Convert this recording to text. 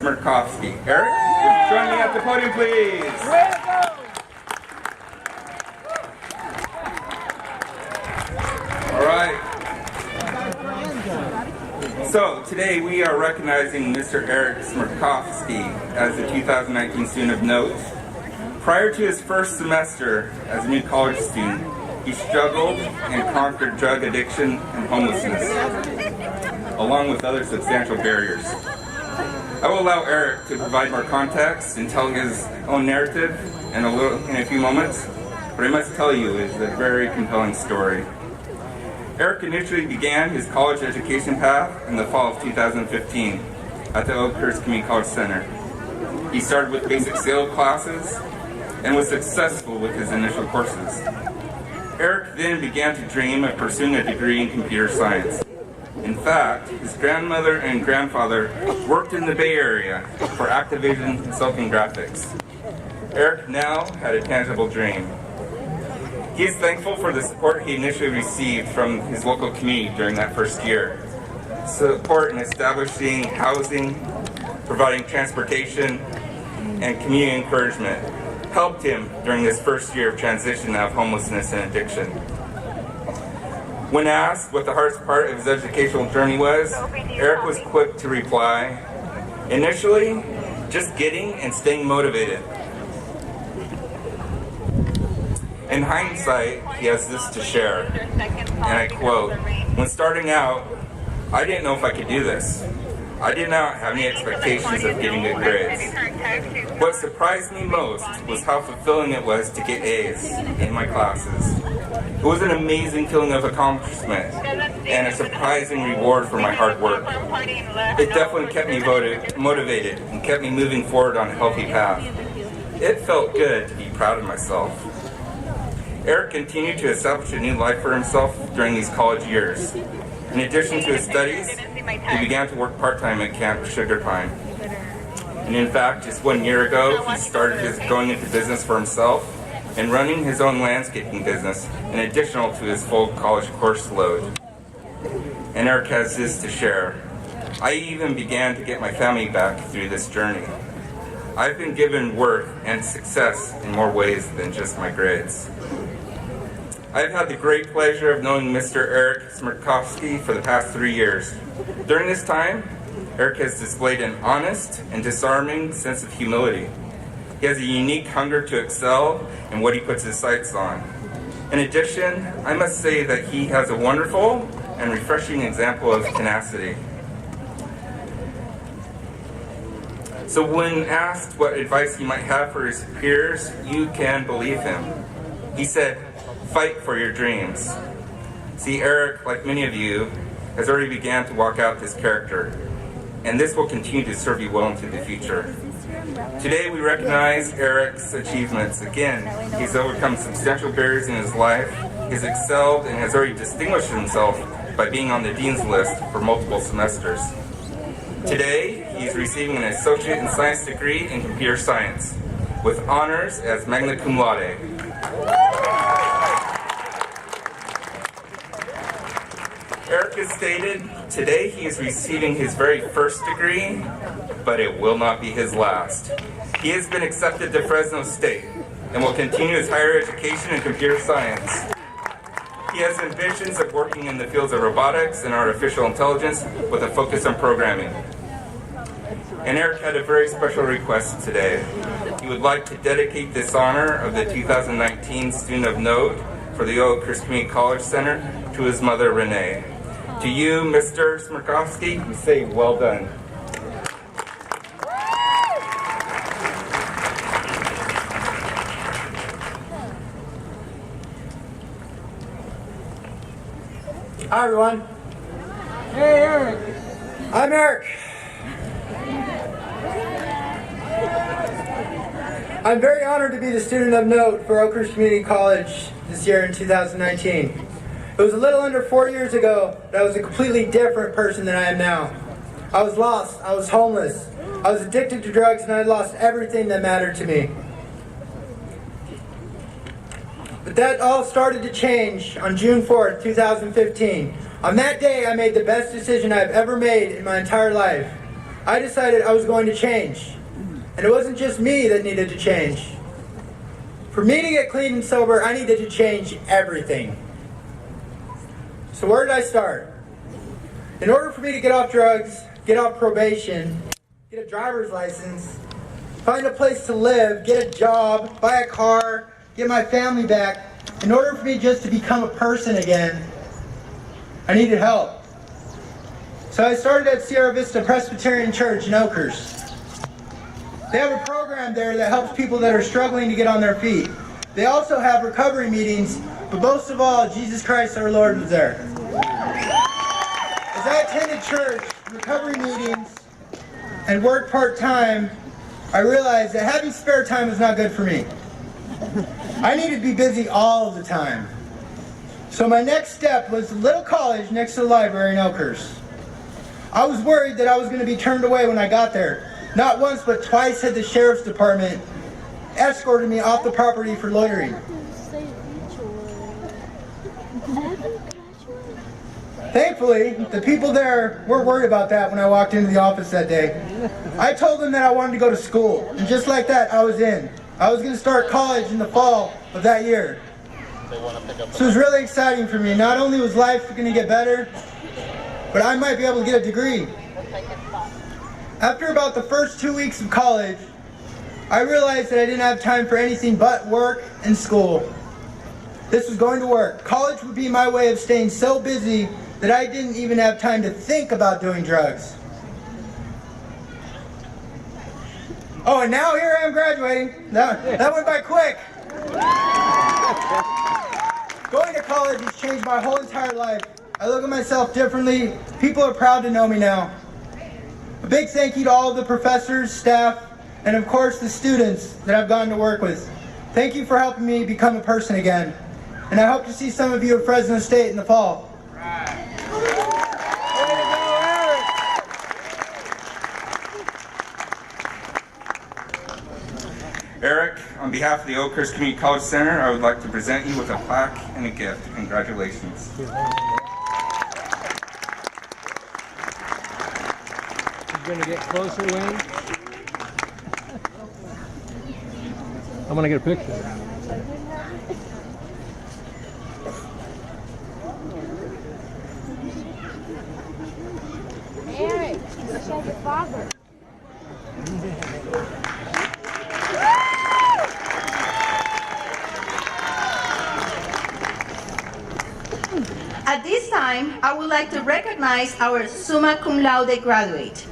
Smirkovsky. Eric, would you join me at the podium, please? Way to go! All right. So today we are recognizing Mr. Eric Smirkovsky as the 2019 student of note. Prior to his first semester as a new college student, he struggled and conquered drug addiction and homelessness, along with other substantial barriers. I will allow Eric to provide more context and tell his own narrative in a few moments, but I must tell you it's a very compelling story. Eric initially began his college education path in the fall of 2015 at the Oakhurst Community College Center. He started with basic sales classes and was successful with his initial courses. Eric then began to dream of pursuing a degree in computer science. In fact, his grandmother and grandfather worked in the Bay Area for Activision Consulting Graphics. Eric now had a tangible dream. He is thankful for the support he initially received from his local community during that first year. Support in establishing housing, providing transportation, and community encouragement helped him during this first year of transition out of homelessness and addiction. When asked what the hardest part of his educational journey was, Eric was quick to reply, initially, just getting and staying motivated. In hindsight, he has this to share, and I quote, "When starting out, I didn't know if I could do this. I did not have any expectations of getting good grades. What surprised me most was how fulfilling it was to get A's in my classes. It was an amazing feeling of accomplishment and a surprising reward for my hard work. It definitely kept me motivated and kept me moving forward on a healthy path. It felt good to be proud of myself." Eric continued to establish a new life for himself during these college years. In addition to his studies, he began to work part-time at Camp Sugar Pine. And in fact, just 1 year ago, he started going into business for himself and running his own landscaping business, in addition to his full college course load. And Eric has this to share. "I even began to get my family back through this journey. I've been given worth and success in more ways than just my grades." I've had the great pleasure of knowing Mr. Eric Smirkovsky for the past 3 years. During this time, Eric has displayed an honest and disarming sense of humility. He has a unique hunger to excel in what he puts his sights on. In addition, I must say that he has a wonderful and refreshing example of tenacity. So when asked what advice he might have for his peers, you can believe him. He said, "Fight for your dreams." See, Eric, like many of you, has already began to walk out this character, and this will continue to serve you well into the future. Today we recognize Eric's achievements. Again, he's overcome substantial barriers in his life, he's excelled, and has already distinguished himself by being on the Dean's List for multiple semesters. Today, he is receiving an Associate in Science degree in Computer Science, with honors as magna cum laude. Eric has stated, today he is receiving his very first degree, but it will not be his last. He has been accepted to Fresno State and will continue his higher education in computer science. He has ambitions of working in the fields of robotics and artificial intelligence with a focus on programming. And Eric had a very special request today. He would like to dedicate this honor of the 2019 Student of Note for the Oakhurst Community College Center to his mother, Renee. To you, Mr. Smirkovsky, we say well done. Hi everyone. Hey, Eric. I'm Eric. I'm very honored to be the student of note for Oakhurst Community College this year in 2019. It was a little under 4 years ago that I was a completely different person than I am now. I was lost, I was homeless, I was addicted to drugs, and I had lost everything that mattered to me. But that all started to change on June 4th, 2015. On that day, I made the best decision I've ever made in my entire life. I decided I was going to change. And it wasn't just me that needed to change. For me to get clean and sober, I needed to change everything. So where did I start? In order for me to get off drugs, get off probation, get a driver's license, find a place to live, get a job, buy a car, get my family back, in order for me just to become a person again, I needed help. So I started at Sierra Vista Presbyterian Church in Oakhurst. They have a program there that helps people that are struggling to get on their feet. They also have recovery meetings, but most of all, Jesus Christ our Lord was there. As I attended church, recovery meetings, and worked part-time, I realized that having spare time was not good for me. I needed to be busy all of the time. So my next step was a little college next to the library in Oakhurst. I was worried that I was going to be turned away when I got there. Not once, but twice had the sheriff's department escorted me off the property for loitering. Thankfully, the people there weren't worried about that when I walked into the office that day. I told them that I wanted to go to school, and just like that, I was in. I was going to start college in the fall of that year. So it was really exciting for me. Not only was life going to get better, but I might be able to get a degree. After about the first 2 weeks of college, I realized that I didn't have time for anything but work and school. This was going to work. College would be my way of staying so busy that I didn't even have time to think about doing drugs. Oh, and now here I am graduating. That went by quick. Going to college has changed my whole entire life. I look at myself differently. People are proud to know me now. A big thank you to all of the professors, staff, and of course the students that I've gotten to work with. Thank you for helping me become a person again. And I hope to see some of you at Fresno State in the fall. Eric, on behalf of the Oakhurst Community College Center, I would like to present you with a plaque and a gift. Congratulations. He's going to get closer, Wayne. I'm going to get a picture. Eric, look like your father. At this time, I would like to recognize our summa cum laude graduate.